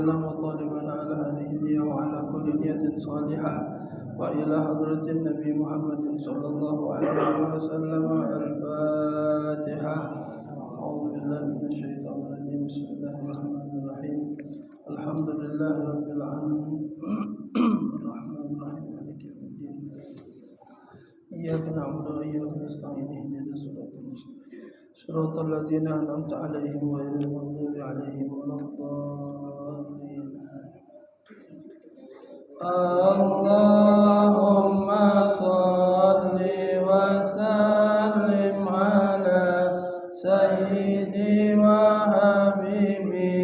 وسلم وطالبا على هذه النية وعلى كل نية صالحة وإلى حضرة النبي محمد صلى الله عليه وسلم. الفاتحة. أعوذ بالله من الشيطان الرجيم. بسم الله الرحمن الرحيم. الحمد لله رب العالمين الرحمن الرحيم مالك يوم الدين إياك نعبد وإياك نستعين اهدنا الصراط المستقيم صراط الذين أنعمت عليهم غير المغضوب عليهم ولا الضالين. اللهم صل وسلم على سيدي وحبيبي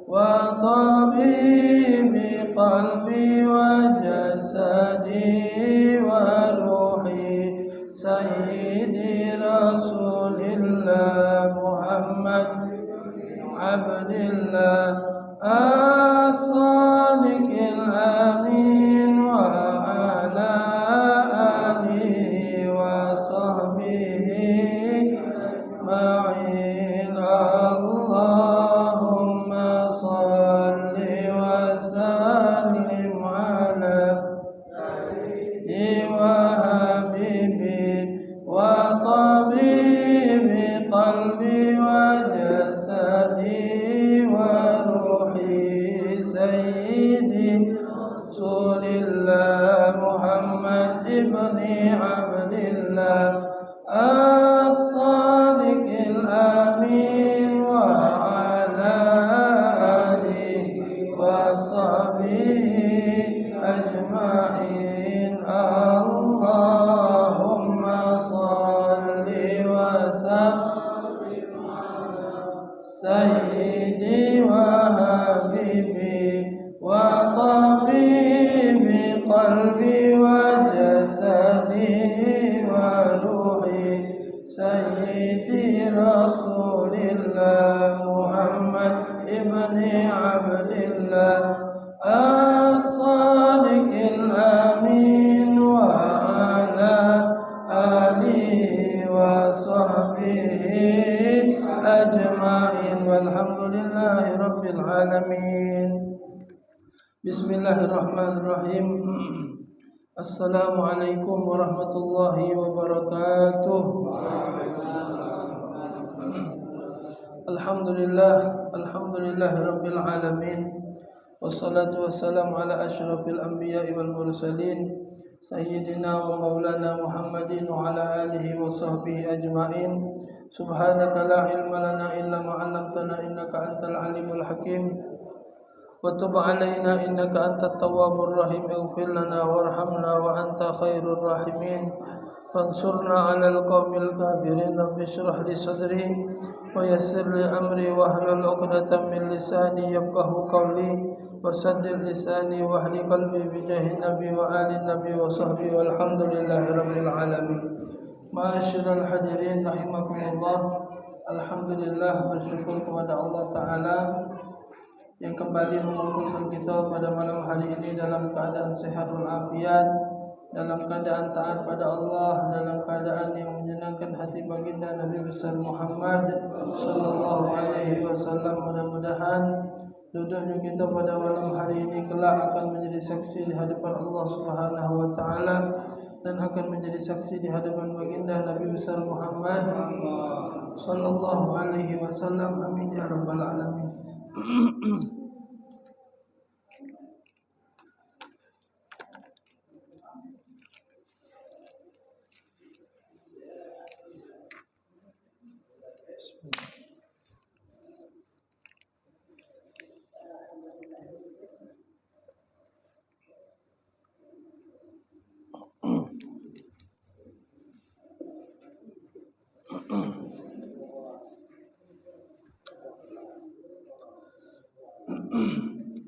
وطبيب قلبي وجسدي وروحي سيدي رسول الله محمد عبد الله الصادق الأمين وعلى آله وصحبه معين. اللهم صل وسلم على سيدي وحبيبي وطبيب قلبي وجسدي وروحي سيدي رسول الله محمد ابن عبد الله الصادق الأمين وعلى آله وصحبه أجمعين. اللهم صل وسلم على سيدي وحبيبي وطبيب قلبي وجسدي وروحي سيدي رسول الله محمد ابن عبد الله الصادق الأمين وعلى آله وصحبه أجمعين. والحمد لله رب العالمين. بسم الله الرحمن الرحيم. السلام عليكم ورحمة الله وبركاته. الحمد لله رب العالمين. والصلاة والسلام على أشرف الأنبياء والمرسلين سيدنا ومولانا محمد وعلى آله وصحبه أجمعين. سبحانك لا علم لنا إلا ما علمتنا إنك أنت العليم الحكيم. وتب علينا إنك أنت التواب الرحيم. اغفر لنا وارحمنا وأنت خير الراحمين. فانصرنا على القوم الكافرين. رب اشرح لي صدري ويسر لي أمري واحلل عقدة من لساني يفقهوا قولي وسدد لساني واهد قلبي بجاه النبي وآل النبي وصحبه. والحمد لله رب العالمين. Ma'asyiral hadirin rahimakumullah. Alhamdulillah, bersyukur kepada Allah Ta'ala yang kembali mengumpulkan kita pada malam hari ini dalam keadaan sehat walafiat, dalam keadaan taat pada Allah, dalam keadaan yang menyenangkan hati baginda Nabi besar Muhammad sallallahu alaihi wasallam. Mudah-mudahan duduknya kita pada malam hari ini kelak akan menjadi saksi di hadapan Allah Subhanahu wa taala dan akan menjadi saksi di hadapan baginda Nabi besar Muhammad sallallahu alaihi wasallam. Amin ya rabbal alamin.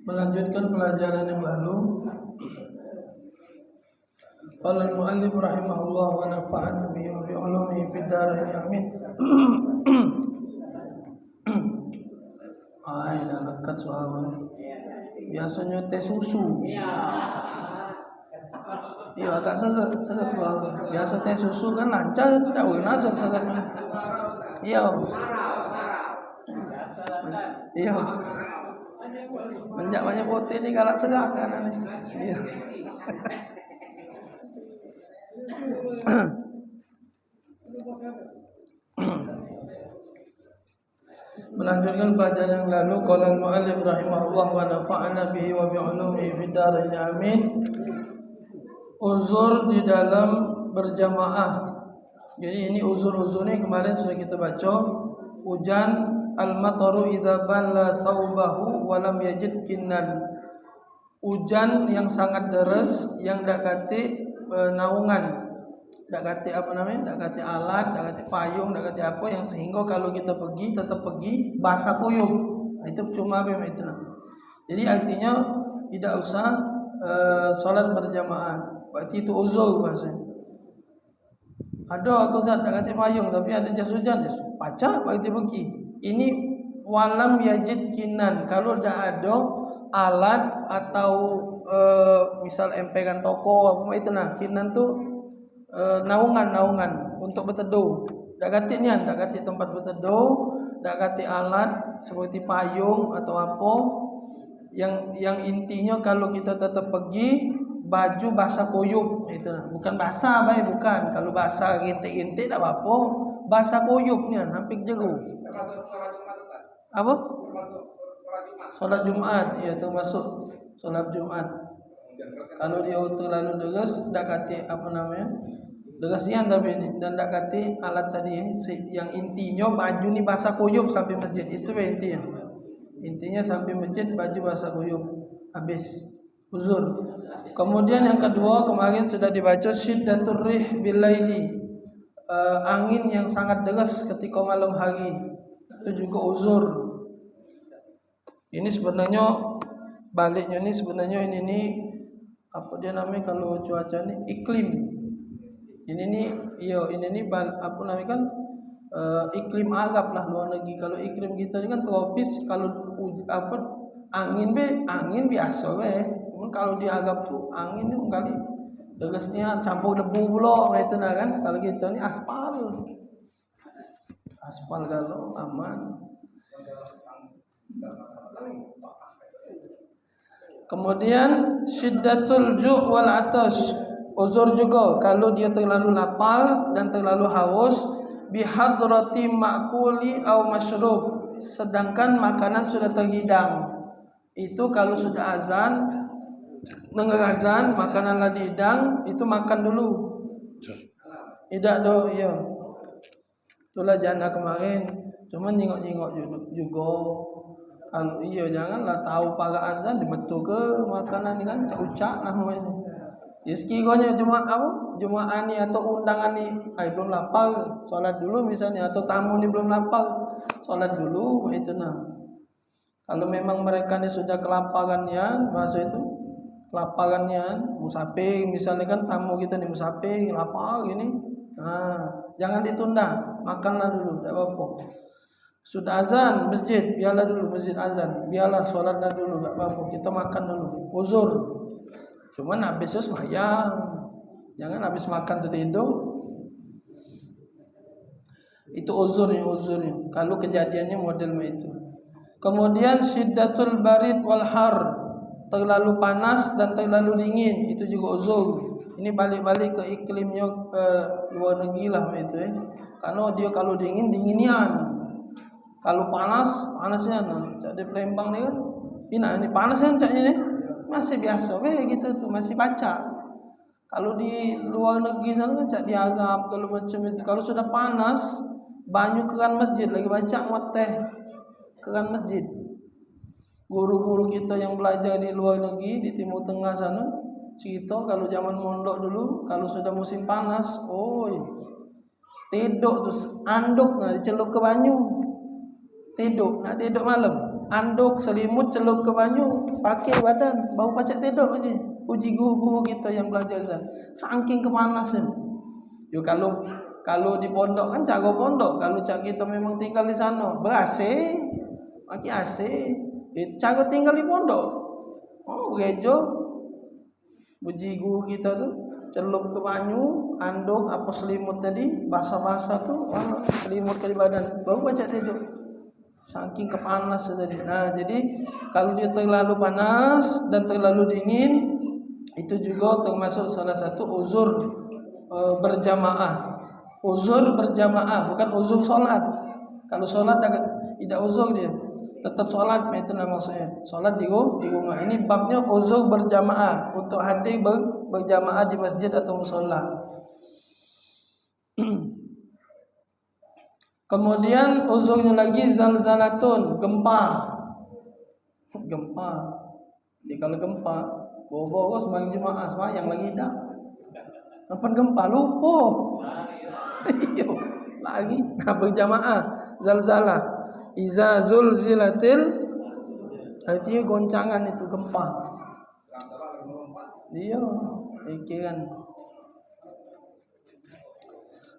Melanjutkan pelajaran yang lalu, qala al-muallif rahimahullah wa nafa'ana bihi wa bi ulumihi fid dharain amin. Ai dah lekat suara. Biasanya teh susu. Iya agak seret suara. Biasa teh susu kan lancar, dak enak seret-seretnya. Iya. Iya. Menjak banyak putih ni galak serak kan ni. Iya. Melanjutkan pelajaran yang lalu, qala al-mu'allif rahimahullah wa nafa'ana bihi wa bi 'ulumihi fid dharain amin. Uzur di dalam berjamaah. Jadi ini uzur-uzurnya kemarin sudah kita baca. Hujan, al-mataru idza balla thawbahu wa lam yajid kinnan. Hujan yang sangat deras yang dak kate naungan. Dak kate apa namanya? Dak kate alat, dak kate payung, dak kate apa yang sehingga kalau kita pergi tetap pergi basah kuyup. Itu cuma apa itu nah. Jadi artinya tidak usah salat berjamaah. Berarti itu uzur bahasanya. Ada aku zat dak kate payung tapi ada jas hujan, pacak berarti pergi. Ini walam yajid kinan, kalau dah ada alat atau misal emperan toko apa itu nah, kinan tu naungan untuk berteduh. Dak kate nian, dak kate tempat berteduh, dak kate alat seperti payung atau apa. Yang intinya kalau kita tetap pergi baju basah kuyup itu nah. Bukan basah baik, bukan. Kalau basah rintik-rintik tak apa-apa. Basah kuyup ni hampir jeru. Apa? Solat Jumaat, ya termasuk solat Jumaat. Kalau dia terlalu deras, dak kate apa namanya? Derasian tapi ini dan dak kate alat tadi yang intinya baju ni basah kuyup sampai masjid. Itu intinya. Intinya sampai masjid baju basah kuyup. Habis uzur. Kemudian yang kedua kemarin sudah dibaca syiddatur rih bil laili. Angin yang sangat deras ketika malam hari. Itu juga uzur. Ini sebenarnya baliknya ni sebenarnya ini apa dia namanya kalau cuaca ni iklim. Ini ni apa namanya kan iklim Arab lah luar negeri. Kalau iklim kita ni kan tropis, kalau apa angin biasa kalau di Arab tu angin ni kali derasnya campur debu pula itu nah kan. Kalau kita ni aspal kalau aman. Kemudian syiddatul ju' wal atash, uzur juga kalau dia terlalu lapar dan terlalu haus, bihadrati ma'kuli au masyrub, sedangkan makanan sudah terhidang. Itu kalau sudah azan, dengar azan, makanan lah dihidang, itu makan dulu. Tidak do, iya. Itulah jana kemarin. Cuma nyingok-nyingok juga. Kalau iya janganlah tahu para azan dimetu ke makanan ni kan ucak namanya. Ya sekiranya Jumaat ni atau undangan ni belum lapar, solat dulu misalnya, atau tamu ni belum lapar, solat dulu itu nah. Kalau memang mereka ni sudah kelaparannya, masa itu kelaparannya musafir misalnya kan, tamu kita ni musafir lapar gini, nah jangan ditunda, makanlah dulu, tak apa-apa. Sudah azan masjid, biarlah dulu masjid azan, biarlah solatlah dulu, tak apa-apa, kita makan dulu. Uzur. Cuman habis sembahyang, jangan habis makan tertidur. Itu uzurnya. Kalau kejadiannya model itu. Kemudian syiddatul barid wal har, terlalu panas dan terlalu dingin, itu juga uzur. Ini balik-balik ke iklimnya luar negeri lah itu Karena dia kalau dinginian. Kalau panasnya nah, di Palembang ni kan. Ini panas kan caknya ni. Masih biasa gitu tuh, masih baca. Kalau di luar negeri sana kan cak di Arab kalau macam itu. Kalau sudah panas, banyu keran masjid lagi baca teh keran masjid. Guru-guru kita yang belajar di luar negeri di Timur Tengah sana cerita kalau zaman mondok dulu, kalau sudah musim panas, tidur terus anduk dicelup ke banyu. Tidur malam, anduk selimut celup ke banyu, pakai badan, bau pacak tidur aja. Uji guru-guru kita yang belajar sana, saking kepanasan. Yo kalau di pondok kan cara pondok, kalau kita memang tinggal di sana ber-AC, pakai AC. Cara tinggal di pondok, gereja, uji guru kita tu celup ke banyu, anduk apa selimut tadi, basah-basah tu, selimut ke badan, bau pacak tidur. saking kepanas tadi. Nah, jadi kalau dia terlalu panas dan terlalu dingin, itu juga termasuk salah satu uzur berjamaah. Uzur berjamaah, bukan uzur sholat. Kalau sholat tidak uzur dia, tetap sholat, itu nama maksudnya. Sholat di rumah. Ini babnya uzur berjamaah, untuk hadir berjamaah di masjid atau mushola. Kemudian uzurnya lagi zalzalatun, gempa. Jadi kalau gempa, bobo sembahyang Jumat, sembahyang lagi dah. Apa gempa lupa? Lagi berjamaah, zalzalah. Iza zulzilatil, artinya goncangan itu gempa. Iya, pikiran.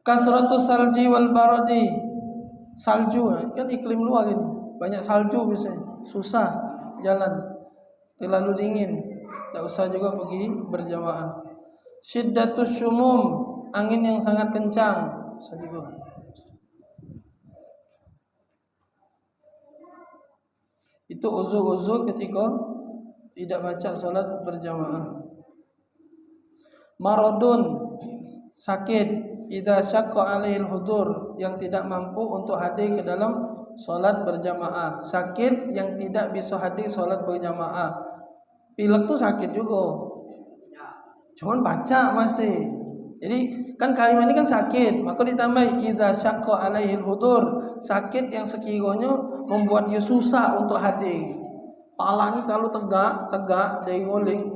Kasratus salji wal baradi, salju kan iklim luar ini, banyak salju biasanya, susah jalan, terlalu dingin, tak usah juga pergi berjamaah. Syiddatus syumum, angin yang sangat kencang, usah juga. Itu uzur-uzur ketika tidak baca salat berjamaah. Maradun, sakit, idza syaqqa alaihil hudur, yang tidak mampu untuk hadir ke dalam salat berjamaah. Sakit yang tidak bisa hadir salat berjamaah. Pilek tuh sakit juga, cuman baca masih. Jadi kan kalimat ini kan sakit, maka ditambah idza syaqqa alaihil hudur, sakit yang sekiranya membuat dia susah untuk hadir. Pala ni kalau tegak dari ngoling,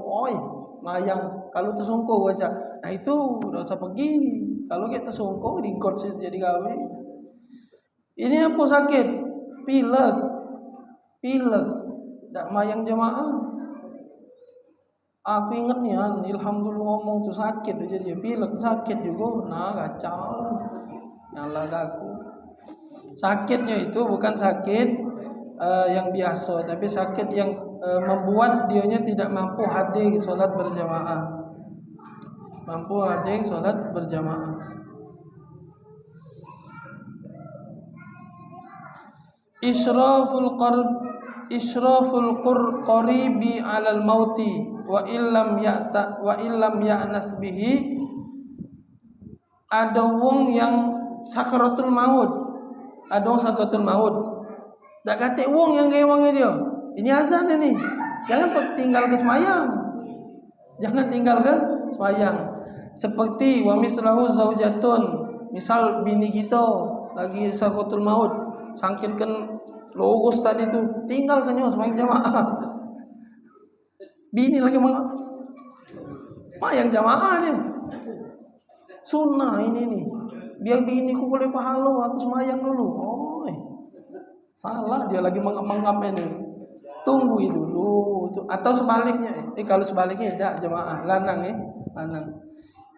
layang. Kalau tersungkur baca, nah itu udah usah pergi. Kalau kita tersungkur di got jadi gawe. Ini apa sakit? Pilek, tak mayang jamaah. Aku ingat nih, Ilham dulu ngomong tuh sakit, jadi pilek sakit juga. Nah kacau, nyala aku. Sakitnya itu bukan sakit yang biasa, tapi sakit yang membuat dianya tidak mampu hadir sholat berjamaah. Isyraful qaribi 'alal mauti wa illam ya'nas bihi. Ada wong yang sakaratul maut. Tak kata wong yang gawangnya dia. Ini azan ini. Jangan tinggal ke semayang. Seperti wa mislahu zaujatun. Misal bini kita lagi sakaratul maut, saking kan logos tadi tu, tinggal kan semayang jamaah. Bini lagi semayang jamaah dia. Sunnah ini nih. Biar biniku boleh pahala, aku semayang dulu. Salah, dia lagi menganggap ini. Tunggu dulu. Atau sebaliknya. Kalau sebaliknya tidak jamaah, lanang.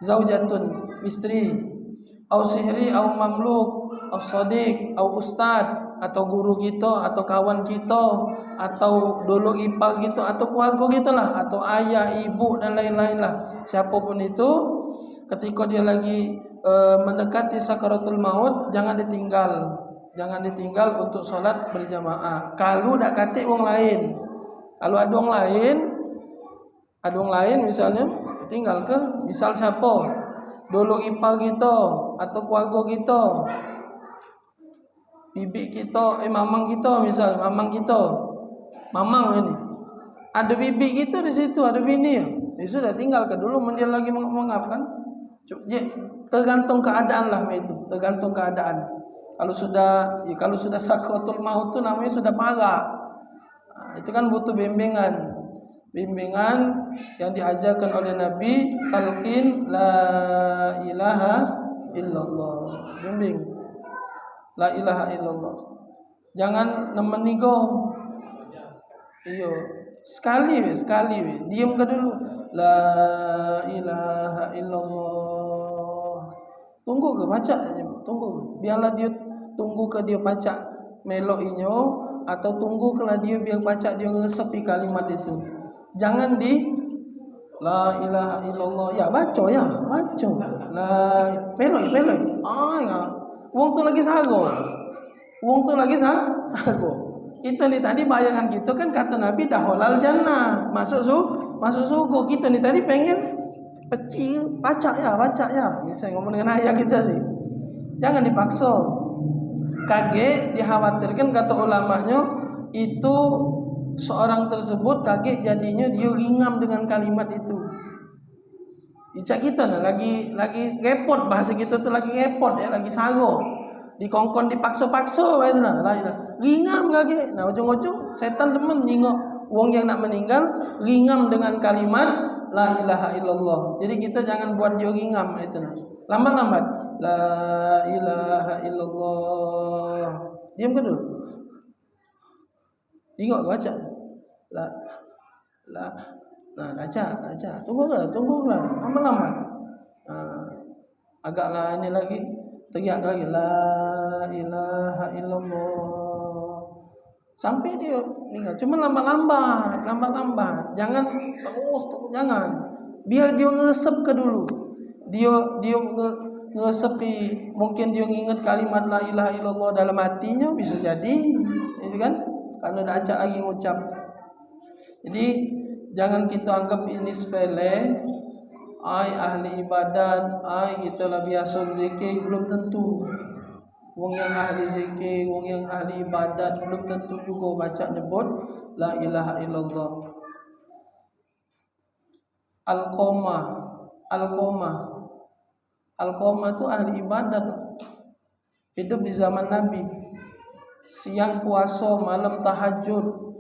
Zaujatun, istri, au sihri, au mamluk, au sadiq, au ustad, atau guru kita, atau kawan kita, atau dulu ipar kita, atau keluarga kita lah, atau ayah, ibu dan lain-lain lah. Siapapun itu, ketika dia lagi mendekati sakaratul maut, jangan ditinggal untuk sholat berjamaah. Kalau tak kata orang lain, kalau ada orang lain misalnya tinggal ke, misal siapa, dulu ipar kita atau keluarga kita, bibi kita, mamang kita, misal mamang ini, ada bibi kita di situ, ada bini, ya sudah tinggal ke dulu, dia lagi mengapkan. Tergantung keadaan lah itu, tergantung keadaan. Kalau sudah sakaratul maut itu namanya sudah parah. Nah, itu kan butuh bimbingan yang diajarkan oleh Nabi, talqin la ilaha illallah. Bimbing la ilaha illallah. Jangan nemeni go. Iyo, sekali we. Diam ke dulu. La ilaha illallah. Tunggu ke baca aja, tunggu. Biarlah dia tunggu ke dia baca meloinya, atau tunggu kalau dia biar baca dia ngesepi kalimat itu. Jangan di la ilaha illallah ya baca. La peloi. Ya. Wong tu lagi sago. sago. Kita nih tadi bayangan kita kan kata Nabi daholal jannah, masuk surga. Kita nih tadi pengen baca ya. Misalnya ngomong dengan ayah kita nih. Jangan dipaksa. Kaget dikhawatirkan kata ulamanya itu seorang tersebut kaget jadinya dia ringam dengan kalimat itu. Icak kita nah lagi repot bahasa kita tuh lagi repot ya, lagi sago. Dikongkon dipaksa-paksa itu nah. Ringam kaget. Nah ujung-ujung setan demen nyingok wong yang nak meninggal ringam dengan kalimat la ilaha illallah. Jadi kita jangan buat dia ringam itu nah. Lambat-lambat la ilaha illallah. Diam ke dulu. Tengok baca. La. Nah, baca. Tunggulah. Lama-lama. Agaklah ini lagi. Teriak lagi la ilaha illallah. Sampai dia meninggal. Cuma lambat-lambat. Jangan terus jangan. Biar dia ngesep ke dulu. Dia ngesepi, mungkin dia nginget kalimat la ilaha illallah dalam hatinya bisa jadi, itu kan? Karena dah acak lagi ngucap. Jadi jangan kita anggap ini sepele. Ahli ibadat, kita lah biasa zikir, belum tentu. Wong yang ahli zikir, wong yang ahli ibadat belum tentu juga baca nyebut la ilaha illallah. Alqamah itu ahli ibadat. Hidup di zaman Nabi. Siang puasa, malam tahajud,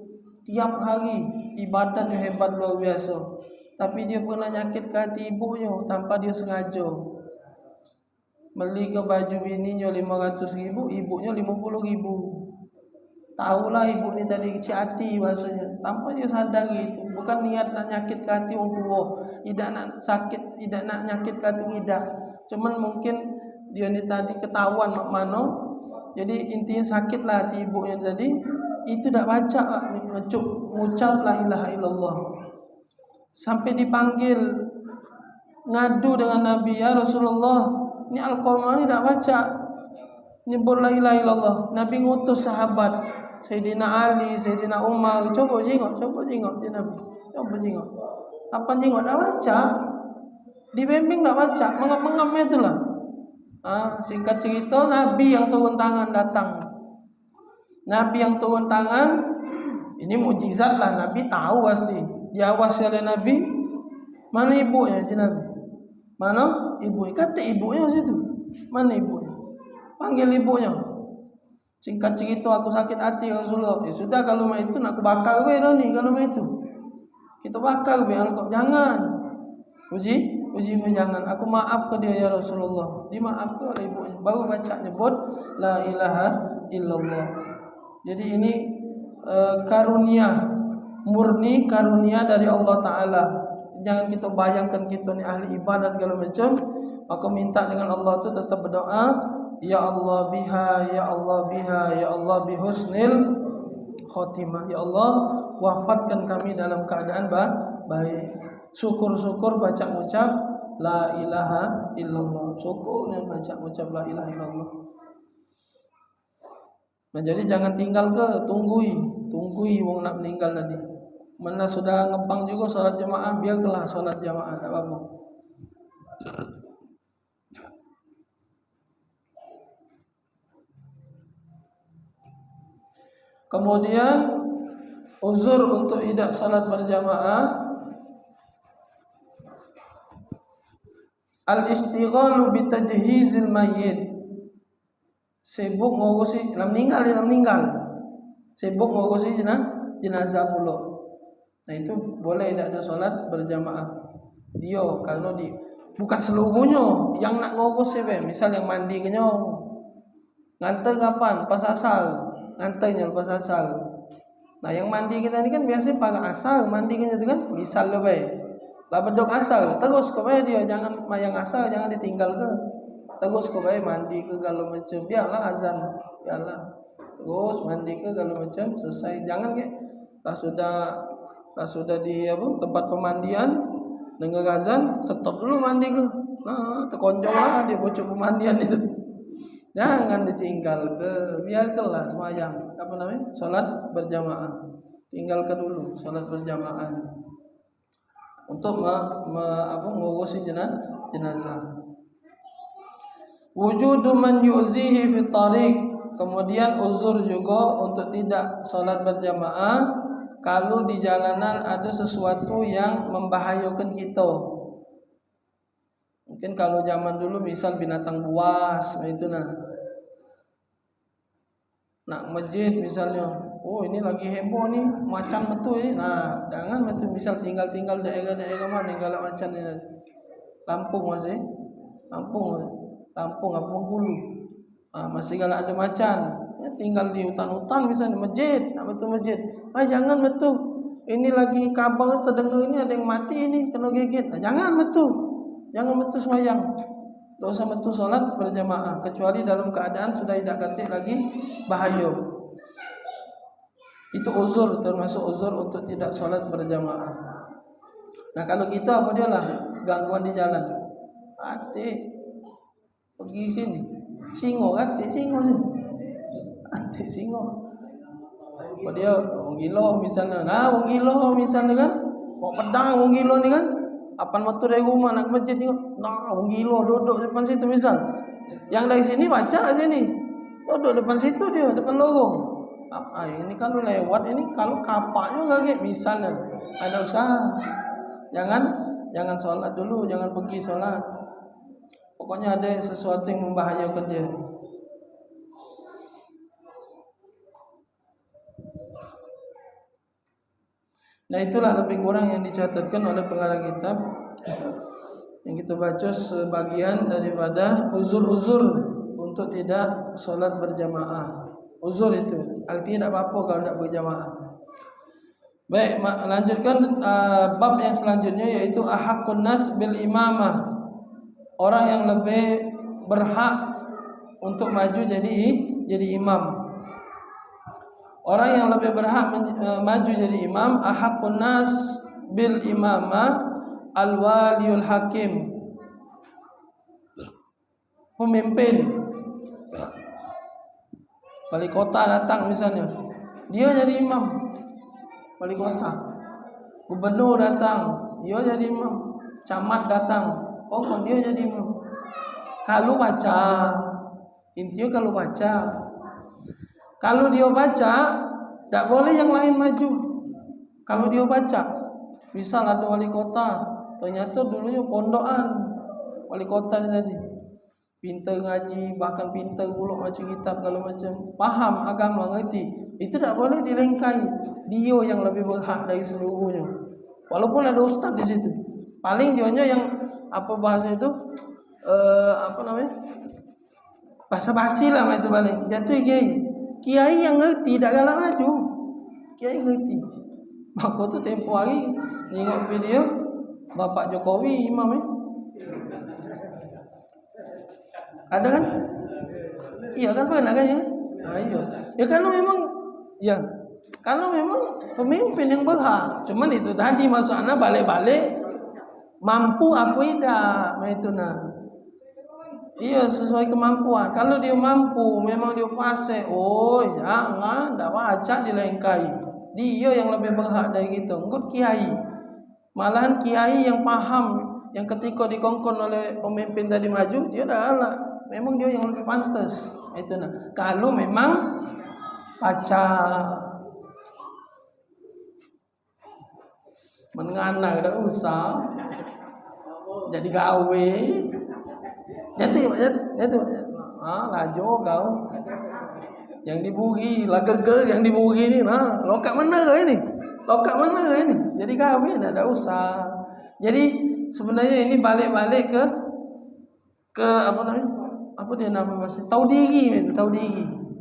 tiap hari ibadat yang hebat luar biasa. Tapi dia pernah nyakit ke hati ibunya tanpa dia sengaja. Beli ke baju bininya 500.000, ibunya 50.000. Tahulah ibu ni tadi kecil hati bahasanya, tanpa dia sadari itu. Bukan niat nak nyakit ke hati orang tua, tidak nak nyakit ke hati tidak. Cuman mungkin dia ni tadi ketahuan mak mano. Jadi intinya sakitlah hati ibunya tadi. Itu dak baca ngucap la ilaha illallah. Sampai dipanggil ngadu dengan Nabi, ya Rasulullah, ini Alqamah ni dak baca nyebut la ilaha illallah. Nabi ngutus sahabat Sayyidina Ali, Sayyidina Umar, coba jengok je Nabi. Coba jengok. Apa jengok dak baca? Dibimbing dak baca, mengam-mengam itulah. Singkat cerita, Nabi yang turun tangan datang. Nabi yang turun tangan, ini mukjizat lah. Nabi tahu pasti. Diawasi oleh Nabi. Mana ibunya je Nabi? Mana ibunya? Kata ibunya situ. Mana ibunya? Panggil ibunya. Singkat cerita, aku sakit hati Rasulullah. Ya sudah, kalau mau itu nak aku bakar we ni kalau mau itu. Kita bakar we. Jangan. Uji jangan. Aku maaf ke dia ya Rasulullah. Dimaafkan oleh ibunya. Baru baca nyebut la ilaha illallah. Jadi ini karunia, murni karunia dari Allah Ta'ala. Jangan kita bayangkan kita ni ahli ibadat segala macam. Maka minta dengan Allah tu tetap berdoa, ya Allah biha, ya Allah biha, ya Allah bihusnil khotimah. Ya Allah, wafatkan kami dalam keadaan baik. Syukur-syukur baca ucap la ilaha illallah. Syukur dan baca ucap la ilaha illallah. Nah, jadi jangan tinggal tunggui wong nak meninggal tadi. Mana sudah ngepang juga salat jamaah, biarlah salat jamaah, tak apa-apa. Kemudian uzur untuk tidak salat berjamaah, al-istighalu bi tajhizil mayyit. Sibuk ngurusi meninggal. Sibuk ngurusi jenazah pula. Nah itu boleh tidak ada solat berjamaah. Dia kalau bukan seluruhnya yang nak ngurus misal yang mandi kenyong. Nganter kapan? Pas asar. Nganternya lepas asar. Nah yang mandi kita ni kan biasanya pada asar mandi kenyong tu kan. Misal lebih. Lah bedok asar terus ke dia, jangan mayang asar, jangan ditinggal ke. Terus ke mandi ke kalau macam biarlah azan, biarlah terus mandi ke kalau macam selesai. Jangan ke lah sudah di tempat pemandian dengar azan stop dulu mandi ke. Nah terkonjong lah dia bocor pemandian itu. Jangan ditinggal ke, biarkanlah semayang. salat berjamaah. Tinggalkan dulu salat berjamaah untuk mengurusi jenazah. Wujudu man yu'zihi fi tariq. Kemudian uzur juga untuk tidak salat berjamaah kalau di jalanan ada sesuatu yang membahayakan kita. Mungkin kalau zaman dulu misal binatang buas, itu nak masjid misalnya, oh ini lagi heboh nih, macan metu ini. Nah, jangan metu misal tinggal daerah-daerah mana kalau macan ini. Lampung masih, Lampung apa Bengkulu. Masih kalau ada macan, ya tinggal di hutan-hutan misalnya masjid, nak metu masjid. Jangan metu. Ini lagi kabar terdengar ini ada yang mati ini kena gigit. Jangan metu sembahyang. Tak usah metu solat berjamaah kecuali dalam keadaan sudah tidak katik lagi bahaya. Itu uzur, termasuk uzur untuk tidak solat berjamaah. Nah kalau kita apa dia lah gangguan di jalan, katik pergi sini, singo katik singo sini, katik singo. Apa dia wong gila misalnya, wong gila misalnya kan, mau pedang wong gila ni kan. Apan metu dari rumah nak ke masjid ni, wong gila duduk depan situ misal. Yang dari sini baca sini. Duduk depan situ dia, depan lorong. Ini kalau lewat ini kalau kapaknya kaget misalnya. Ada usaha. Jangan solat dulu, jangan pergi solat. Pokoknya ada sesuatu yang membahayakan dia. Nah itulah lebih kurang yang dicatatkan oleh pengarang kitab yang kita baca sebagian daripada uzur-uzur untuk tidak solat berjamaah. Uzur itu artinya tidak apa-apa kalau tidak berjamaah. Baik, lanjutkan bab yang selanjutnya yaitu ahaqqun nas bil imamah. Orang yang lebih berhak untuk maju jadi imam. Orang yang lebih berhak maju jadi imam, ahaqqun nas bil imamah al-waliyul hakim. Pemimpin wali kota datang misalnya, dia jadi imam. Wali kota, gubernur datang, dia jadi imam. Camat datang, dia jadi imam. Kalau baca, intinya kalau baca. Kalau dia baca, tak boleh yang lain maju. Kalau dia baca, misal ada wali kota, ternyata dulunya pondokan wali kota ni tadi, pintar ngaji, bahkan pintar pula baca kitab kalau macam paham agama ngerti, itu tak boleh dilengkai. Dia yang lebih berhak dari seluruhnya. Walaupun ada ustaz di situ, paling dionya yang bahasa itu bahasa basi lah itu paling jatuh kiai yang ngerti tak galak maju. Kiai ngerti. Maka tu tempoh hari tengok video Bapak Jokowi imam ada kan? Iya kan pernah kan ya? Iya. Ya kalau memang pemimpin yang berhak. Cuman itu tadi maksudnya balik-balik mampu apa tidak itu Iya sesuai kemampuan. Kalau dia mampu, memang dia fase, jangan, tak wajib dilengkai. Dia yang lebih berhak dari kita. Engkau kiai, malahan kiai yang paham, yang ketika dikongkon oleh pemimpin tadi maju, dia dah galak. Memang dia yang lebih pantas. Itu Kalau memang baca menganak dah usah, jadi gawe. Jatuh. Laju kau. Yang dibugi, lagege yang dibugi ni, lokak mana ini? Jadi kahwin ada usah. Jadi sebenarnya ini balik-balik ke apa namanya? Apa dia nama bahasa? Tahu diri.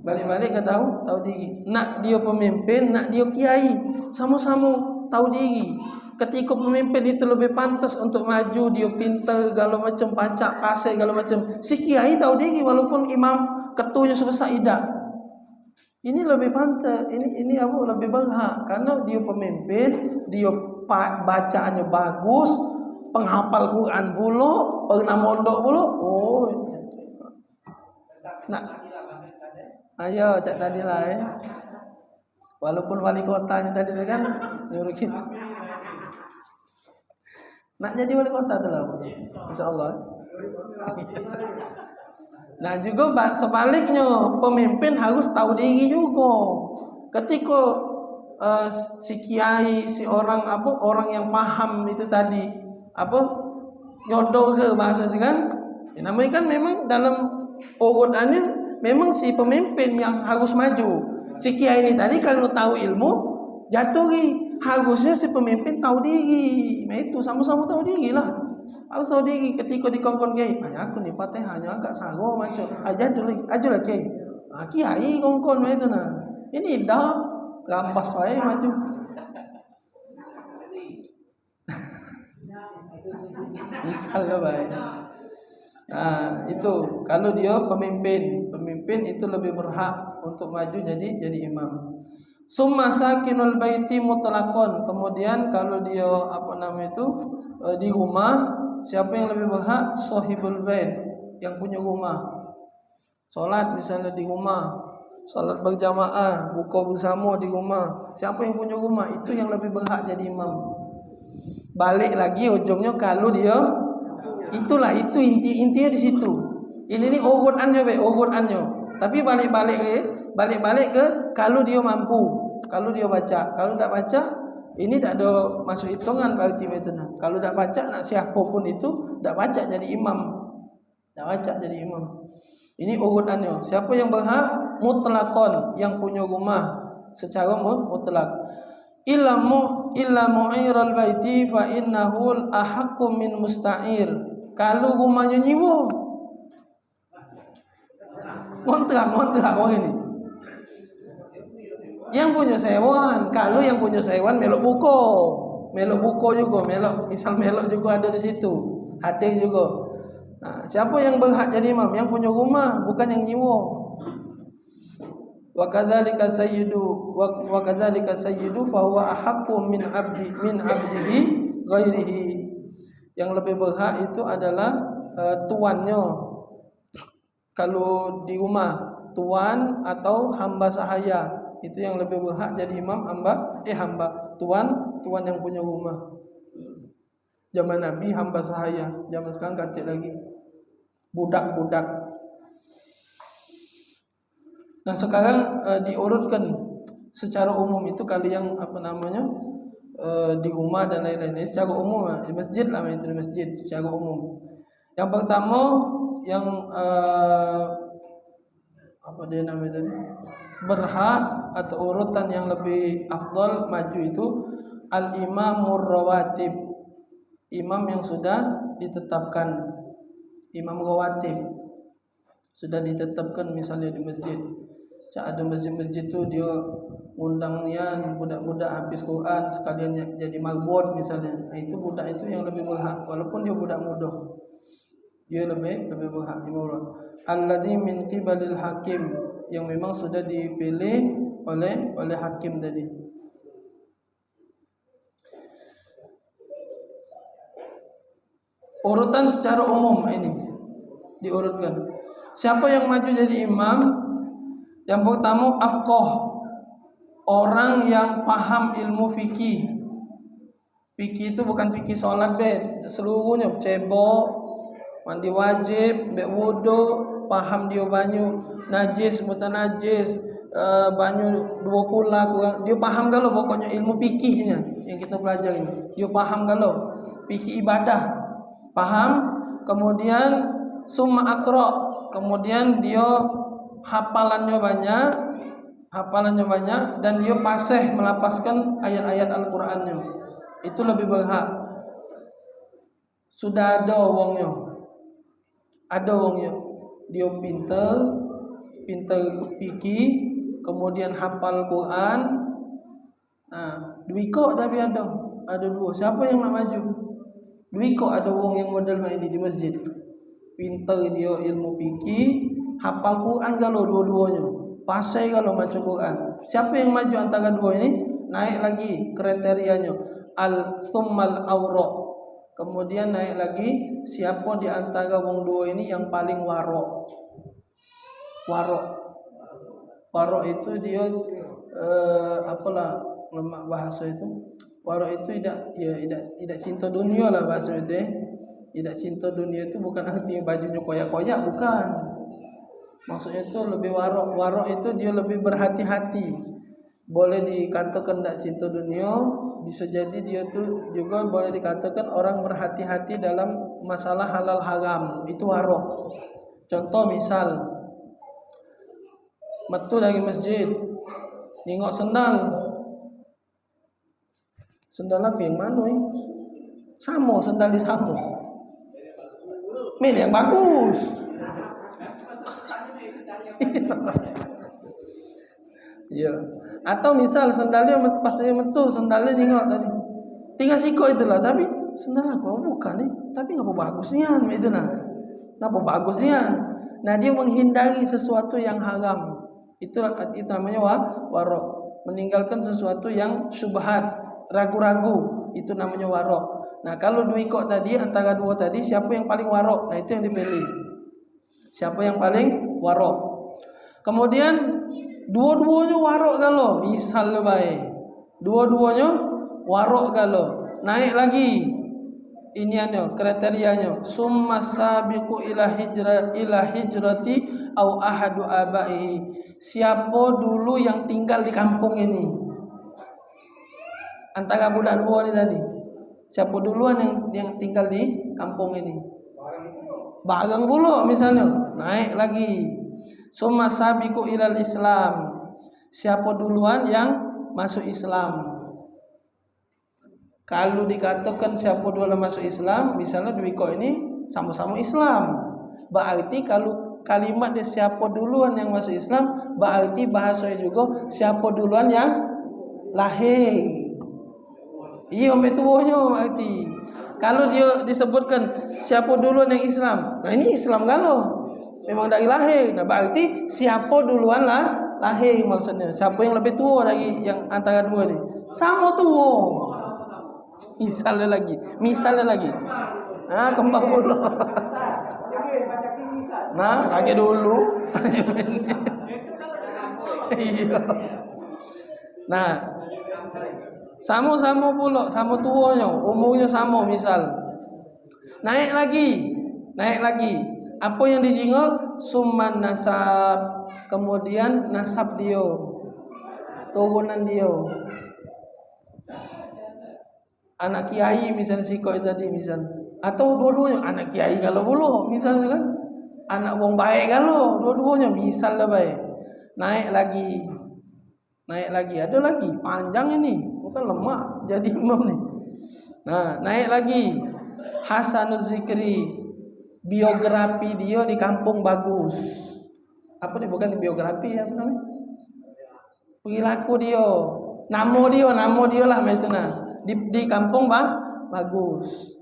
Balik-balik ke tahu diri. Nak dia pemimpin, nak dia kiai, sama-sama tahu diri. Ketika pemimpin itu lebih pantas untuk maju, dia pintar segala macam, pacak pasai segala macam. Si kiai tahu diri walaupun imam ketuanya sebesar idak. Ini lebih pantas, ini lebih berhak karena dia pemimpin, dia bacaannya bagus, penghafal Quran pula, pernah mondok pula. Nah, ayo cak tadi lah Walaupun wali kotanya tadi kan nyuruh gitu. Nak jadi wali kota tuh lah, insyaallah. Nah juga sebaliknya pemimpin harus tahu diri juga. Ketika si kiai, si orang yang paham itu tadi nyodor ke maksudnya kan, ya namanya kan memang dalam urutannya memang si pemimpin yang harus maju. Si kiai ini tadi kalau tahu ilmu jatuhi, harusnya si pemimpin tahu diri. Nah itu sama-sama tahu diri lah. Harus tahu diri ketika dikongkon kiai. Aku nih pateh hanya agak sago macam. Aja lah kiai. Kiai kongkon itu nah. Ini dah rampas wae maju. Misalnya baik. Nah, itu kalau dia pemimpin itu lebih berhak untuk maju jadi imam. Summa sakinul baiti mutlaqon. Kemudian kalau dia di rumah, siapa yang lebih berhak? Sahibul bait, yang punya rumah. Salat misalnya di rumah, salat berjamaah, buka bersama di rumah. Siapa yang punya rumah itu yang lebih berhak jadi imam. Balik lagi ujungnya kalau dia itu intinya di situ. Ini urutannya. Tapi balik ke kalau dia mampu, kalau dia baca. Kalau tidak baca, ini tidak ada masuk hitungan berarti itu. Kalau tidak baca, nak siapapun itu tidak baca jadi imam. Tidak baca jadi imam. Ini urutannya. Siapa yang berhak? Mutlaqon, yang punya rumah secara mutlak. Illa mu'iral baiti fa innahu ahaqqu min musta'ir. Kalau rumahnya nyiwa, kontrak ini. Yang punya sewan, kalau yang punya sewan melok buko juga, misal melok juga ada di situ, hadir juga. Nah, siapa yang berhak jadi imam? Yang punya rumah, bukan yang nyiwa. Wa kadzalika sayyidu fa huwa ahaqqu min abdihi ghairihi. Yang lebih berhak itu adalah tuannya. Kalau di rumah, tuan atau hamba sahaya, itu yang lebih berhak jadi imam. Tuan yang punya rumah. Zaman Nabi hamba sahaya, zaman sekarang kacik lagi. Budak. Nah sekarang diurutkan secara umum itu kali yang di rumah dan lain-lain. Secara umum di masjid lah, itu di masjid secara umum. Yang pertama yang berhak atau urutan yang lebih afdal maju itu al-imamur rawatib, imam yang sudah ditetapkan, imam rawatib sudah ditetapkan. Misalnya di masjid, ada masjid-masjid itu dia undangnya budak-budak habis Quran sekalian jadi marbot misalnya. Nah, itu budak itu yang lebih berhak walaupun dia budak muda. Dia lebih berhak. Alladzi min qibalil hakim, yang memang sudah dipilih oleh hakim tadi. Urutan secara umum ini diurutkan. Siapa yang maju jadi imam? Yang pertama afqah, orang yang paham ilmu fikih. Fikih itu bukan fikih sholat seluruhnya, cebok, mandi wajib, mbek wudu, paham dia banyu najis mutanajis, banyu dua kula, dia paham kalau pokoknya ilmu fikihnya yang kita pelajari. Dia paham kalau fikih ibadah, paham. Kemudian summa aqra, kemudian dia hafalannya banyak dan dia fasih melafazkan ayat-ayat Al-Qur'annya. Itu lebih berhak. Sudah ada wongnya. Dia pintar fikih, kemudian hafal Quran. Nah, duiko tapi ada dua. Siapa yang nak maju? Duiko ada wong yang model ini di masjid. Pintar dia ilmu fikih, hafal Quran kalau dua-duanya. Pasai kalau baca Quran. Siapa yang maju antara dua ini? Naik lagi kriterianya al-summal awra. Kemudian naik lagi siapa di antara wong dua ini yang paling warok. Warok itu dia apalah lemak bahasa itu. Warok itu tidak cinta dunia lah bahasa itu Tidak cinta dunia itu bukan artinya bajunya koyak-koyak, bukan. Maksudnya itu lebih warok. Warok itu dia lebih berhati-hati. Boleh dikatakan tidak cinta dunia, bisa jadi dia tuh juga boleh dikatakan orang berhati-hati dalam masalah halal haram. Itu warok. Contoh misal, metu dari masjid, nengok sendal. Sendal aku yang mana Samo, sendal di Samo. Milih yang bagus. Iya. Atau misal sendalnya pas dia metu, sendalnya nengok tadi. Tinggal sikok itulah, tapi sendal aku bukan tapi ngapa bagusnya itu nah. Ngapa bagusnya? Nah, dia menghindari sesuatu yang haram. Itu namanya warok. Meninggalkan sesuatu yang syubhat, ragu-ragu, itu namanya warok. Nah, kalau dua ikut tadi, antara dua tadi, siapa yang paling warok? Nah, itu yang dipilih. Siapa yang paling warok? Kemudian dua-duanya warok kalau misal baik. Dua-duanya warok kalau. Naik lagi iniannya, kriterianya. Summa sabiqu ila hijrati au ahadu abai. Siapa dulu yang tinggal di kampung ini? Antara budak dua ni tadi. Siapa duluan yang tinggal di kampung ini? Bareng pula misalnya. Naik lagi. Summa sabiqu ilal Islam. Siapa duluan yang masuk Islam? Kalau dikatakan siapa duluan masuk Islam, misalnya dua kok ini sama-sama Islam. Berarti kalau kalimat dia siapa duluan yang masuk Islam, berarti bahasanya juga siapa duluan yang lahir. Iya, sampai tuanya berarti. Kalau dia disebutkan siapa duluan yang Islam, nah ini Islam kalau memang dari lahir. Nah berarti siapa duluan lah lahir maksudnya. Siapa yang lebih tua dari yang antara dua ni? Sama tua. Misalnya lagi. Nah, kembang pula. Nah, kaki dulu. Iya. Nah, sama-sama pula, sama tuanya, umurnya sama misal. Naik lagi. Apa yang dijingok? Summan nasab. Kemudian nasab dia, turunan dia. Anak kiai misalnya sikoi tadi misalnya. Atau dua-duanya anak kiai kalau bulu misalnya kan. Anak wong baik kalau dua-duanya misalnya baik. Naik lagi. Ada lagi panjang ini. Bukan lemak jadi imam nih. Nah, naik lagi. Hasanuz Zikri, biografi dia di kampung bagus. Apa nih, bukan biografi, apa namanya? Perilaku dia, nama dia lah itu nah. Di kampung bagus.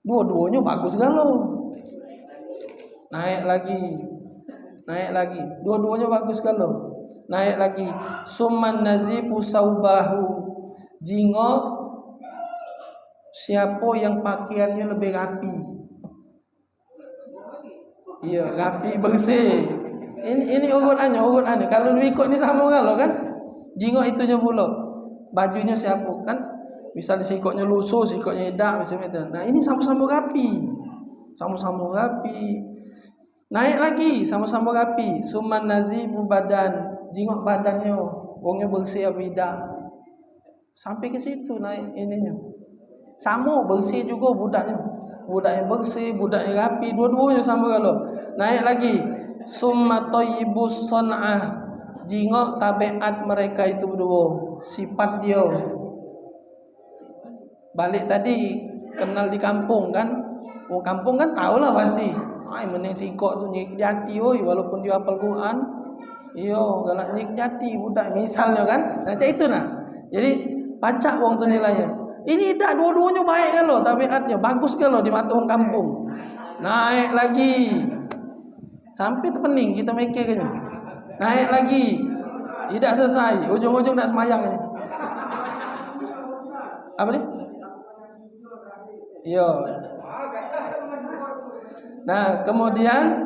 Dua-duanya bagus galau. Naik lagi. Dua-duanya bagus galau. Naik lagi. Summan nazifu saubahu. Jingo siapa yang pakaiannya lebih rapi? Iya, rapi bersih. Ini urutannya. Kalau lu ikut ni sama kalau kan? Jingo itunya pula. Bajunya siapa kan? Misalnya sikotnya lusuh, sikotnya edak misalnya itu. Nah, ini sama-sama rapi. Naik lagi, sama-sama rapi. Summan nazifu badan. Jingok badannya, wongnya bersih bida. Sampai ke situ naik ininya. Sama bersih juga budaknya bersih, budaknya rapi, dua-duanya sama kalau. Naik lagi, summa thayyibus sun'ah. Jingok tabiat mereka itu berdua, sifat dia. Balik tadi kenal di kampung kan. Kampung kan tahulah pasti. Mending sikok tu nyik jati walaupun dia hafal Quran. Iyo, galak nyik jati budak misalnya kan. Macam itu nah. Jadi pacak wong tu nilainya. Ini dah dua-duanya baik kan lo, tabiatnya bagus kan lo di mata orang kampung. Naik lagi. Sampai terpening kita mikirnya. Naik lagi. Tidak selesai, ujung-ujung tak semayang ini. Apa ni? Yo. Nah, kemudian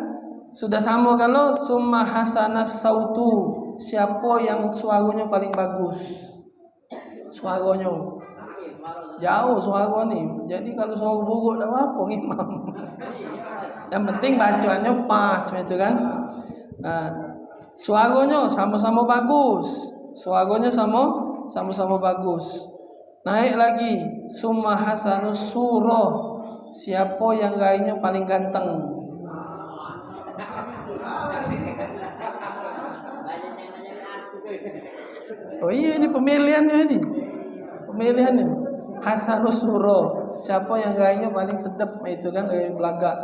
Sudah sama kalau summa hasanas sautu, siapa yang suaranya paling bagus. Suaranya jauh suara nih. Jadi kalau suara buruk tak apa imam. Yang penting bacaannya pas gitu kan. Nah, suaranya sama-sama bagus. Suaranya sama-sama bagus. Naik lagi summa hasanus surah, siapa yang gayanya paling ganteng. Oh iya, ini pemilihannya ini. Pemilihannya hasanus surah, siapa yang gayanya paling sedap, itu kan gaya belagak.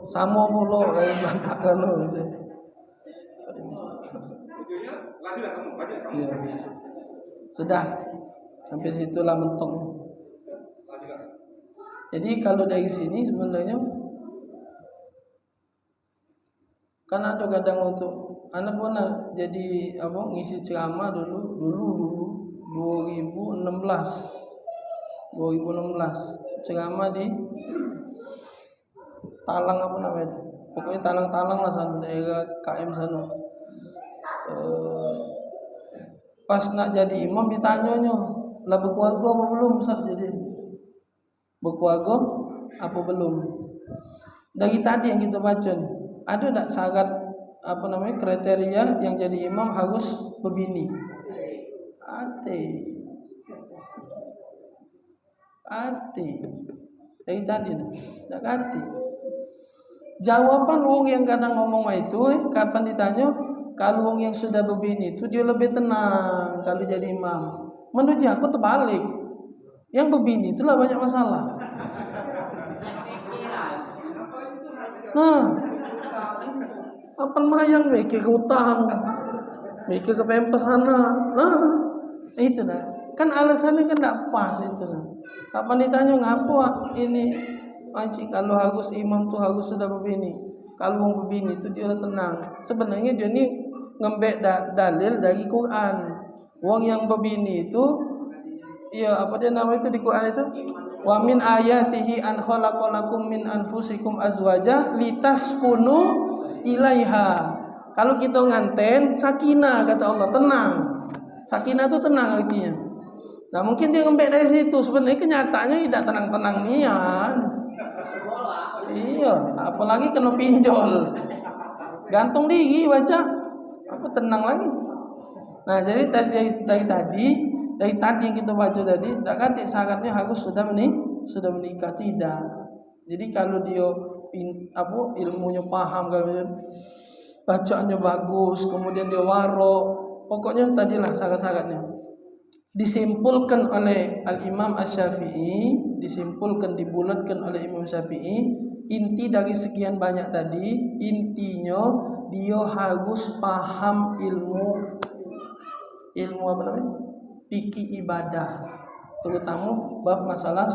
Sama pula gaya belagak kan bisa. Ya. Sudah sampai situlah mentok. Jadi kalau dari sini sebenarnya kan ada kadang untuk anak pun jadi ngisi ceramah dulu 2016 ceramah di Talang apa namanya, pokoknya Talang lah sana daerah KM sana. Pas nak jadi imam ditanyanya, lah berkeluarga apa belum Ustaz? Jadi berkeluarga apa belum? Dari tadi yang kita baca nih, ada tak syarat kriteria yang jadi imam harus berbini? Ati dari tadi nih, tak ati. Jawaban wong yang kadang ngomong itu, kapan ditanya, kalau wong yang sudah berbini itu dia lebih tenang kalau jadi imam. Menurut aku terbalik. Yang berbini itulah banyak masalah. Nah, apa mayang mikir ke utang, mikir ke pempes sana. Nah, itu dah. Kan alasannya kan tidak pas itu dah. Kapan ditanya ngapa ini? Makcik, kalau harus imam tuh harus sudah berbini. Kalau wong berbini itu dia tenang. Sebenarnya dia ni ngembek dalil dari Quran. Wong yang berbini itu, ya apa dia nama itu di Quran itu? Wa min ayatihi an khalaqalakum min anfusikum azwaja litaskunu ilaiha. Kalau kita nganten sakinah, kata Allah, tenang. Sakinah itu tenang artinya. Nah mungkin dia ngembek dari situ. Sebenarnya kenyataannya tidak tenang-tenang nian. Iya, apalagi kena pinjol, gantung diri baca, apa tenang lagi. Nah jadi dari tadi yang kita baca tadi, tak kata syaratnya harus sudah menikah, tidak. Jadi kalau dia ilmunya paham, kalau bacaannya bagus, kemudian dia warok, pokoknya tadilah syarat-syaratnya. Disimpulkan oleh Al-Imam Asy-Syafi'i, dibulatkan oleh Imam Syafi'i, inti dari sekian banyak tadi, intinya dia harus paham ilmu apa namanya? Fikih ibadah, terutama bab masalah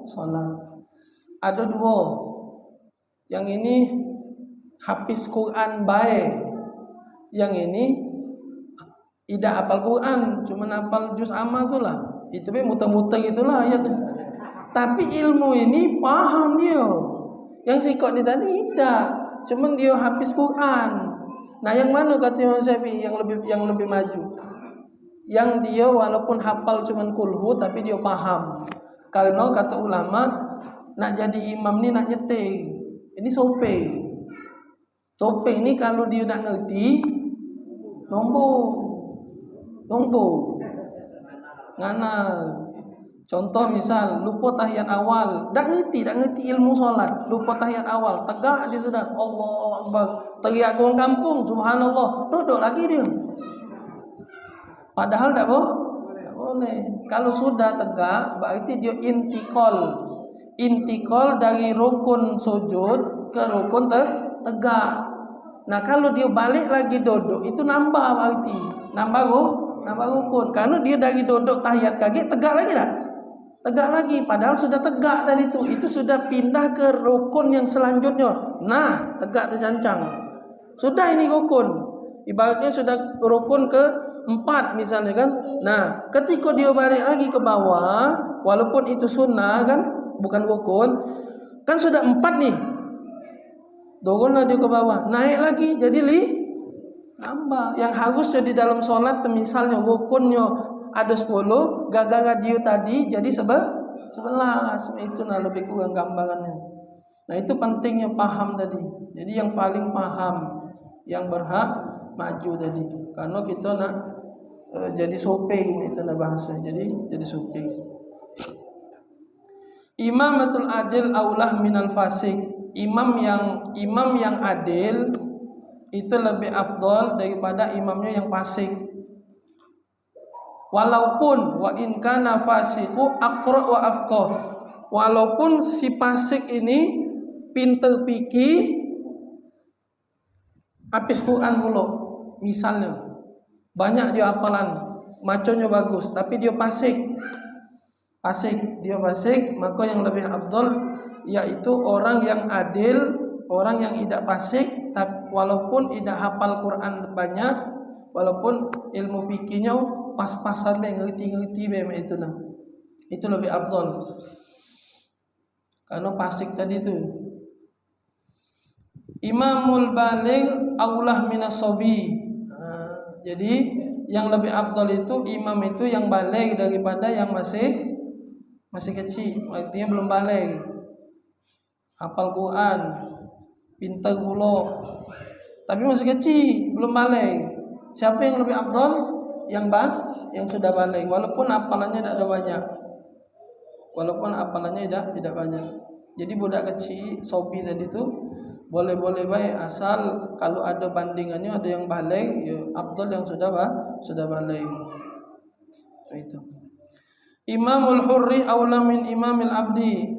sholat. Ada dua. Yang ini hafiz Quran baik. Yang ini tidak hafal Quran, cuma hafal juz amma itulah. Itu muter-muter itulah ayatnya. Tapi ilmu ini paham dia. Yang sikot ni tadi tidak, cuma dia hafiz Quran. Nah, yang mana kata Imam Syafi'i yang lebih maju? Yang dia walaupun hafal cuma kulhu tapi dia paham. Karena kata ulama, nak jadi imam ni nak nyeting. Ini sope. Sope ini kalau dia nak ngerti nombor ngana. Contoh misal lupa tahiyat awal, tak ngerti ilmu solat, lupa tahiyat awal, tegak dia sudah Allahu Akbar, teriak orang kampung subhanallah, duduk lagi dia. Padahal tak boleh. Kalau sudah tegak berarti dia intikal dari rukun sujud ke rukun tegak. Nah kalau dia balik lagi duduk itu nambah berarti nambah rukun. Karena dia dari duduk tahiyat kaget tegak lagi tak? Tegak lagi. Padahal sudah tegak tadi itu. Itu sudah pindah ke rukun yang selanjutnya. Nah tegak tercancang. Sudah ini rukun. Ibaratnya sudah rukun ke-4 misalnya kan. Nah ketika dia balik lagi ke bawah, walaupun itu sunnah kan, bukan rukun, kan sudah 4 nih. Turunlah dia ke bawah, naik lagi jadi nambah. Yang harusnya di dalam sholat misalnya rukunnya ada 10, gara-gara dia tadi jadi 11. Itu lebih kurang gambarannya. Nah itu pentingnya paham tadi. Jadi yang paling paham, yang berhak maju tadi. Karena kita nak jadi sopeng, itu nak bahasa. Jadi sopeng. Imamatul adil aulah minal fasik. Imam yang adil itu lebih afdal daripada imamnya yang fasik. Walaupun wa in kana fasiqu aqra wa afqah. Walaupun si fasik ini pinter fikih, habis Quran pula. Misalnya banyak dia hafalan, maconya bagus, tapi dia fasik, maka yang lebih afdal yaitu orang yang adil, orang yang tidak fasik, walaupun tidak hafal Quran banyak, walaupun ilmu fikihnya pas-pasan, ngerti-ngerti itu nah. Itu lebih afdal. Karena fasik tadi itu. Imamul baligh aulah minas sobi. Jadi yang lebih afdal itu imam itu yang baligh daripada yang masih kecil, artinya belum baligh. Hafal Quran, pintar pula, tapi masih kecil, belum baligh. Siapa yang lebih afdal? Yang sudah baligh, walaupun hafalannya tidak ada banyak. Tidak banyak. Jadi budak kecil, sobi tadi itu boleh-boleh baik, asal kalau ada bandingannya, ada yang baligh, ya afdal yang sudah baligh. Itu. Imamul hurri aula min imamil abdi.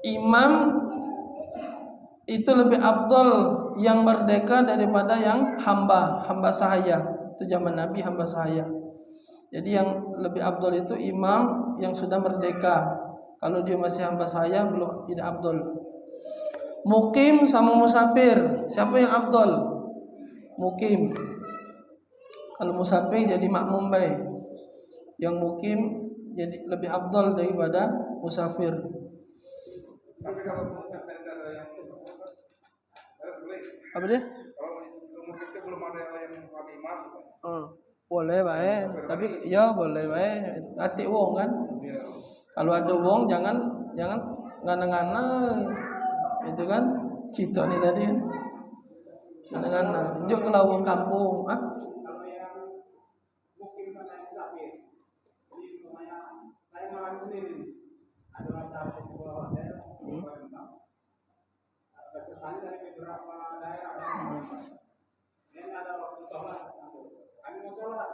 Imam itu lebih afdal yang merdeka daripada yang hamba sahaya. Itu zaman Nabi hamba sahaya. Jadi yang lebih afdal itu imam yang sudah merdeka. Kalau dia masih hamba sahaya belum, tidak afdal. Mukim sama musafir, siapa yang afdal? Mukim. Kalau musafir jadi makmum baik. Yang mukim jadi lebih afdal daripada musafir. Tapi kalau yang Apa dia? Kalau musik itu belum ada yang imam. Boleh baik, tapi ya boleh baik. Hati wong kan. Kalau ada wong jangan ngana-ngana. Itu kan cito nih tadi kan. Ngana-ngana. Juk ke lawang kampung, Kalau yang mungkin sana yang sakit, jadi namanya saya malam sendiri. Ada masalah di sebuah hotel, kesusahan dari beberapa daerah. Ini ada waktu sholat, kami mau sholat,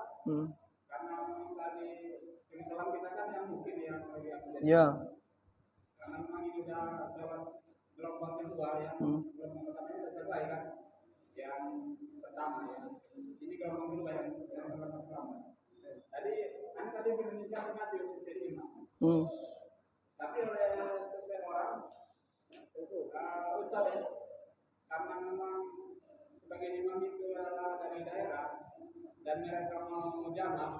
karena tadi kebetulan kita kan yang mungkin yang ya. Karena memang ini udah sholat gelombang kedua yang gelombang pertamanya sudah selesai kan, yang pertama ya. Ini gelombang kedua yang pertama. Tadi kan tadi di Indonesia maju jadi imam. Tapi oleh seseorang Ustaz ya, karena memang sebagai imam itu adalah dari daerah dan mereka mau jamak,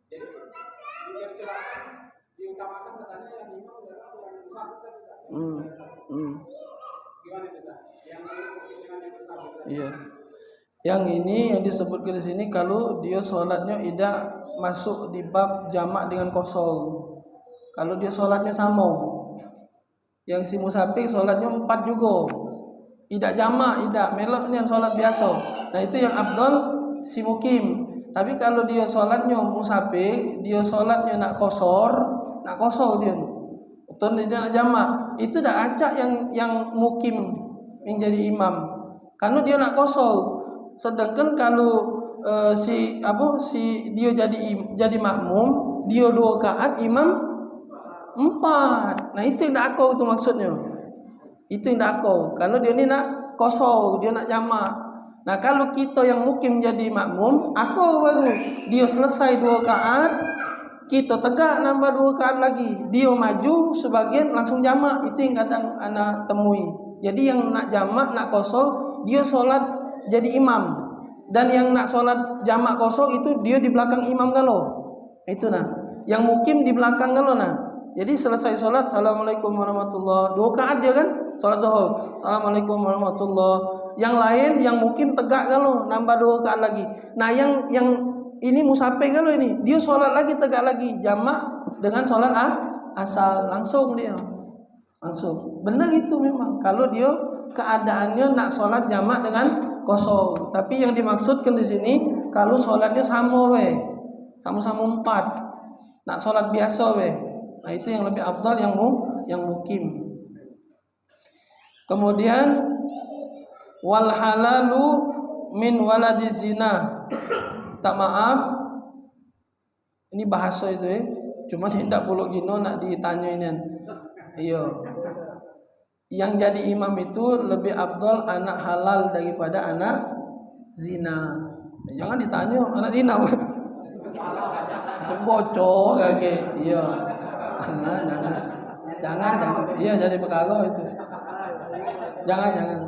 jadi diutamakan katanya yang imam adalah yang musafir kan. Gimana itu Ustaz? Yang musafir. Iya. Yang ini yang disebutkan di sini kalau dia sholatnya tidak masuk di bab jamak dengan kosong. Kalau dia sholatnya sama, yang si musafir sholatnya 4 juga, tidak jamak, tidak meloknya sholat biasa. Nah itu yang afdal si mukim. Tapi kalau dia sholatnya musafir, dia sholatnya nak kosor dia. Betul dia nak jamak. Itu dah acak yang mukim yang jadi imam. Karena dia nak kosor. Sedangkan kalau dia jadi makmum, dia 2 rakaat, imam 4. Nah itu yang dak akau itu maksudnya. Itu yang dak akau. Kalau dia ni nak kosor, dia nak jamak. Nah kalau kita yang mukim jadi makmum, akau baru. Dia selesai 2 rakaat, kita tegak nambah 2 rakaat lagi. Dia maju sebagian langsung jamak. Itu yang kadang anak temui. Jadi yang nak jamak, nak kosor, dia solat jadi imam. Dan yang nak solat jamak kosor itu dia di belakang imam kalau. Itu nah. Yang mukim di belakang kalau nah. Jadi selesai sholat, assalamualaikum warahmatullahi wabarakatuh, 2 rakaat dia kan, Salat zuhur. Assalamualaikum warahmatullahi. Yang lain yang mungkin tegak kalau nambah 2 rakaat lagi. Nah, yang ini musafir kalau ini, dia salat lagi tegak lagi, jamak dengan salat asar langsung dia. Langsung. Benar itu memang. Kalau dia keadaannya nak salat jamak dengan kosong. Tapi yang dimaksudkan di sini kalau salatnya sama we. Sama-sama 4. Nak salat biasa we. Nah, itu yang lebih afdal yang mukim. Kemudian wal halalu min waladiz zina. Tak maaf, ini bahasa itu ya. Cuma tidak boleh gino nak ditanyain. Iya. Yang jadi imam itu lebih afdal anak halal daripada anak zina. Jangan ditanya anak zina. Bocor kage. Iya. Jangan. Iya, jadi perkara itu. Jangan.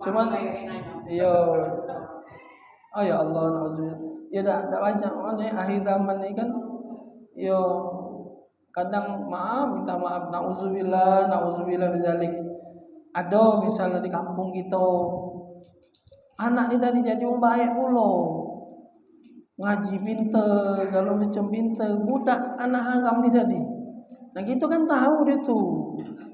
Cuman iya. Oh ya Allah, nauzubillah. Ya dak baca akhir zaman ini kan yo kadang minta maaf, nauzubillah min zalik. Ada misalnya di kampung kita anak ni tadi jadi orang baik pula. Ngaji pinter, kalau macam pinter, budak anak haram ni tadi. Nah gitu kan tahu dia tu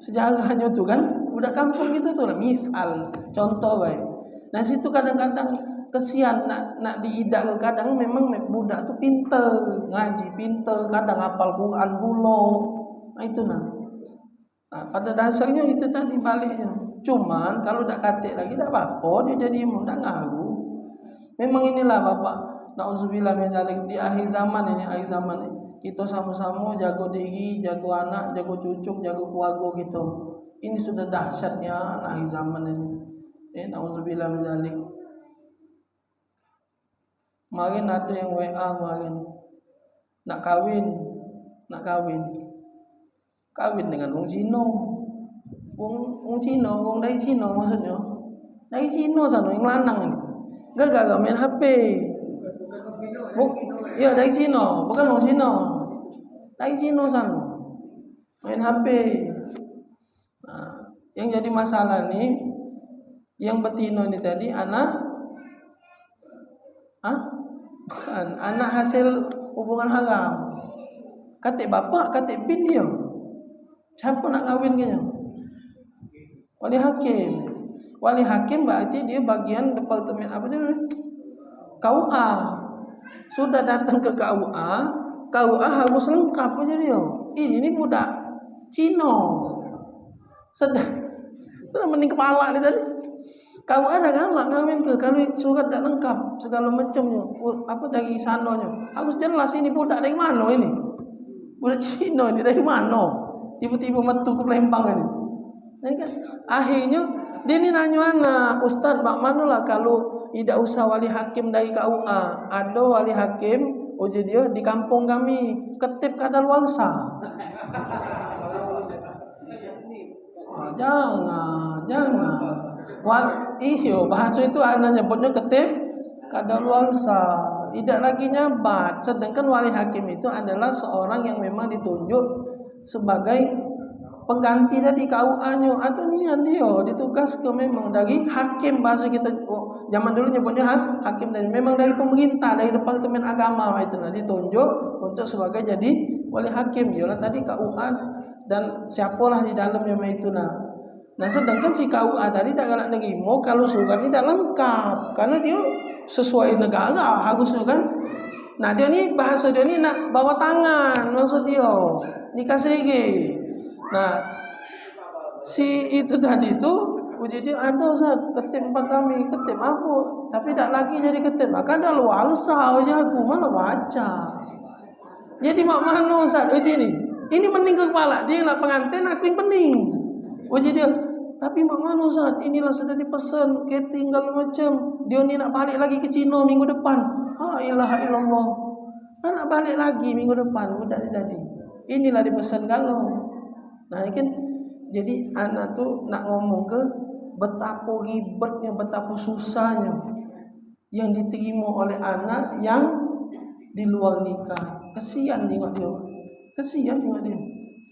sejarahnya tu kan, budak kampung gitu tu lah. Misal contoh baik. Nah situ kadang-kadang kesian nak diidak, kadang memang budak tu pinter, ngaji pinter, kadang hafal Quran pula. Nah itu nah pada dasarnya itu tadi baliknya. Cuman kalau dak katik lagi dak apa-apa, dia jadi imam dak ngaruh. Memang inilah Bapak, nauzubillah min zalik, di akhir zaman ini kita sama-sama jago diri, jago anak, jago cucu, jago keluarga gitu. Ini sudah dahsyatnya akhir zaman ini. Nauzubillah min zalik. Kemarin ada yang WA kemarin nak kawin dengan wong Cina. Wong Cina, wong dari Cina maksudnya. Dari Cina sana yang lanang ini. Gara-gara main HP. Ya dari Cina, bukan wong Cina. Dari Cina sana. Main HP. Nah, yang jadi masalah nih, yang betina ini tadi anak bukan, anak hasil hubungan haram. Katik bapak, katik bin dia. Siapa nak kahwin dia? Wali hakim. Wali hakim berarti dia bagian departemen apa dia? KUA. Sudah datang ke KUA harus lengkap aja dia. Ini budak Cina. Sudah mending kepala ni tadi. Kau ada galak kahwin ke kalau surat tak lengkap segala macamnya apa dari sananya harus jelas ini budak dari mana ini, budak Cina ini dari mana, tiba-tiba metu ke Palembang ini. Kan akhirnya dia ni nanya anak Ustaz mak mana lah kalau tidak usah wali hakim dari KUA, ada wali hakim uji dia di kampung kami ketip kadaluarsa. Jangan. Iyo bahasa itu anak nyebutnya ketip kadaluarsa, tidak lagi nyabat. Sedangkan wali hakim itu adalah seorang yang memang ditunjuk sebagai pengganti tadi KUA-nya. Adanya dia ditugas ke memang dari hakim, bahasa kita zaman dulu nyebutnya hakim tadi memang dari pemerintah, dari departemen agama itu ditunjuk untuk sebagai jadi wali hakim. Ialah tadi KUA dan siapalah di dalamnya itu Nah sedangkan si KUA tadi tak galak nerima kalau surat ini tak lengkap, karena dia sesuai negara harusnya kan. Nah dia ni bahasa dia ni nak bawa tangan maksud dia nikah siri. Nah si itu tadi tu uji dia ada Ustaz ketip tempat kami, ketip apa tapi tak lagi jadi ketip, maka ada luarsa aja aku mana baca. Jadi mak mana Ustaz uji ini mending ke kepala dia nak pengantin, aku yang pening uji dia. Tapi mak mana Ustaz, inilah sudah dipesan catering kalau macam dia ni nak balik lagi ke Cina minggu depan. Ilaha illallah. Nak balik lagi minggu depan budak tadi. Inilah dipesan kalau. Nah ini kan jadi anak tu nak ngomong ke betapa ribetnya, betapa susahnya yang diterima oleh anak yang di luar nikah. Kesian tengok dia.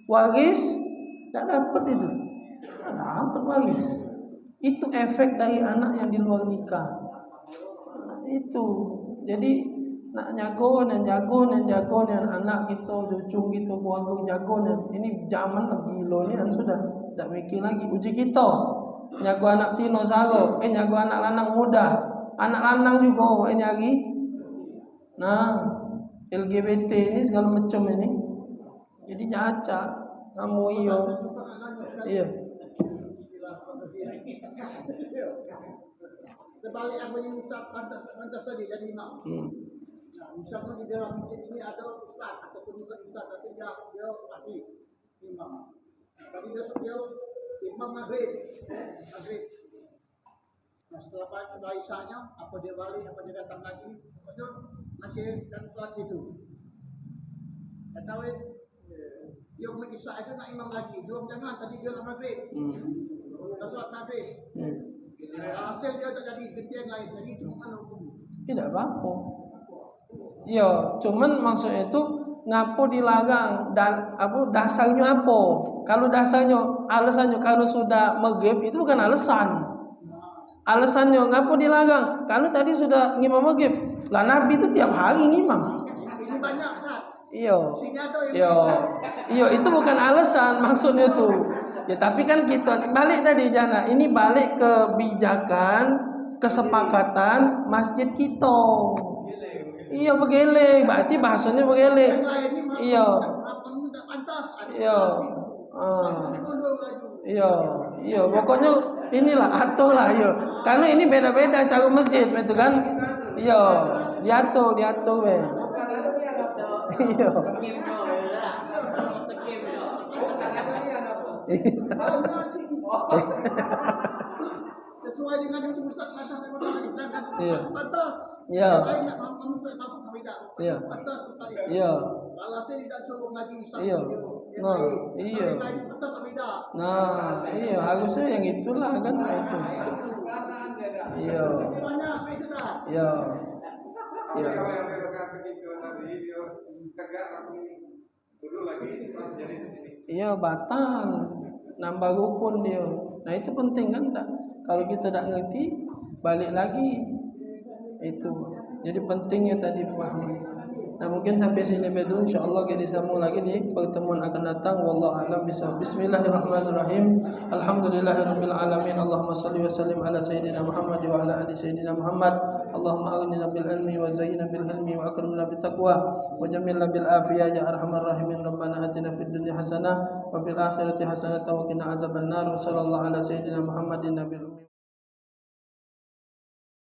Waris Tidak dapat itu. Tidak dapat waris. Itu efek dari anak yang di luar nikah. Itu. Jadi nak jago anak kita, cucu kita, keluarga jago. Ini zaman lagi lo ni sudah tidak mikir lagi. Uji kita. Jago anak tino saro, jago anak lanang muda. Anak lanang juga nyari. Nah, LGBT ini segala macam ini. Jadi caca, kamu iya. Sebalik apa yang Ustaz pantas saja jadi imam. Nah, misalnya di dalam masjid ini ada Ustaz ataupun bukan Ustaz, tapi dia mati imam. Tadi dia imam maghrib. Nah, setelah isanya, apa dia balik, apa dia datang lagi, pokoknya masih dan sholat situ. Dan tahu dia mau isya itu nak imam lagi, jangan tadi dia nak maghrib. Dah sholat maghrib. Hasil dia tak jadi gentian lain, jadi itu mana hukum? Tidak apa-apa. Ya, cuman maksudnya itu ngapo dilarang dan dasarnya apa? Kalau dasarnya alasannya kalau sudah maghrib itu bukan alasan. Alasannya ngapo dilarang? Kalau tadi sudah ngimam maghrib. Lah Nabi itu tiap hari ngimam. Ini banyak tak? Iya. Iya, itu bukan alasan maksudnya tuh. Ya tapi kan kita balik tadi Jana, ini balik kebijakan kesepakatan masjid kita. Iya begele, berarti bahasanya begele. Iya. Iya. Iya, pokoknya inilah atur lah iya. Karena ini beda-beda cara masjid itu kan. Iya, diatur we. Iya. Sesuai dengan yang Ustaz Iya. Pantas. Iya. Iya. Pantas tadi. Iya. Kalau saya tidak suruh lagi Iya. Nah, iya. Nah, iya harusnya yang itulah kan itu. Iya. Iya. Iya. Iya batal, nambah rukun dia. Nah itu penting kan tak? Kalau kita tak ngerti, balik lagi itu. Jadi pentingnya tadi pemahaman. Nah mungkin sampai sini dulu, insyaallah kita disambung lagi di pertemuan akan datang. Wallahu a'lam bishawab. Bismillahirrahmanirrahim. Alhamdulillahirabbil alamin. Allahumma shalli wa sallim ala sayyidina Muhammad wa ala ali sayyidina Muhammad. Allahumma aghnina bil ilmi wa zayyina bil hilmi wa akrimna bit taqwa wa jamilna bil afiyah ya arhamar rahimin. Rabbana atina fid dunya hasanah wa fil akhirati hasanah wa qina adzabannar. Sallallahu ala sayyidina Muhammadin nabiyil ummi.